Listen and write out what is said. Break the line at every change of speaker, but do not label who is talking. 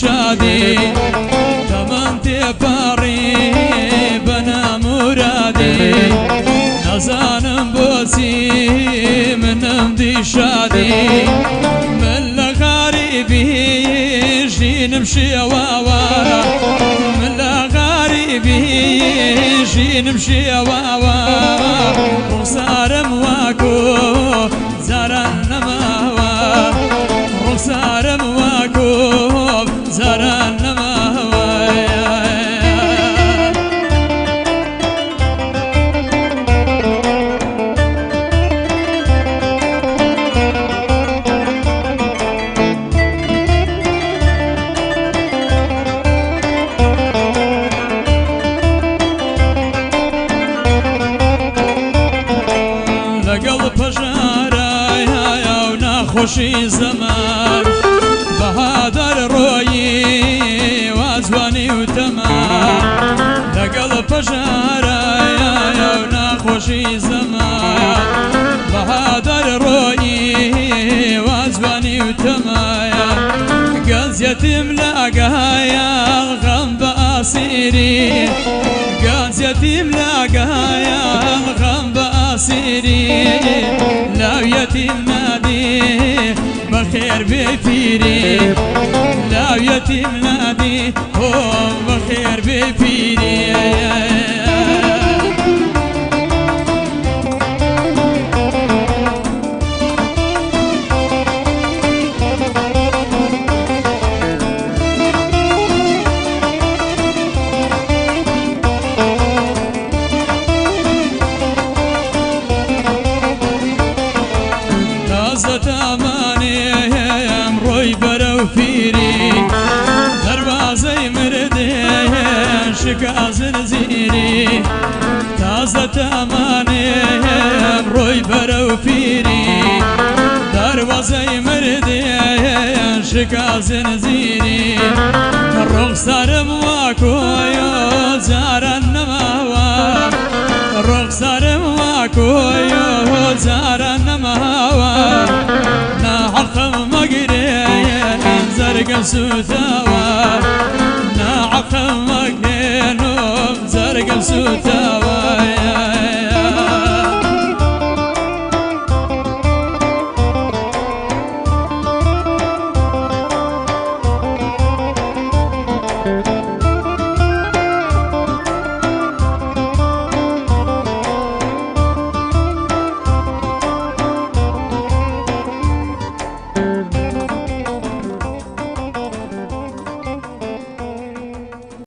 شادي تمن تباري بنا مرادي نزانم بوسي منم دي شادي من لغاربي جين مشي واوا من لغاربي جين مشي واوا رخسارم واكو زارن نماوا رخسارم واكو زارن نماوا خوشی زمان بهادر روی وازوانی و تمام لگل پجاره یا نخوشی زمان بهادر روی وازوانی و تمام گز یتیم لگایا غم باسیری گز یتیم لگایا غم باسیری لو یتیم نادی بخير بفيري لا يتيم نادي هو بخير بفيري فيري دروازي مردين شكازن زيري تازة تماني بروي برو فيري دروازي مردين شكازن زيري رخصار مواكو يو زارن نماوا رخصار مواكو يو زارن نماوا نحقم مقري زرق سوتاوا نعقم مكينو زرق سوتاوا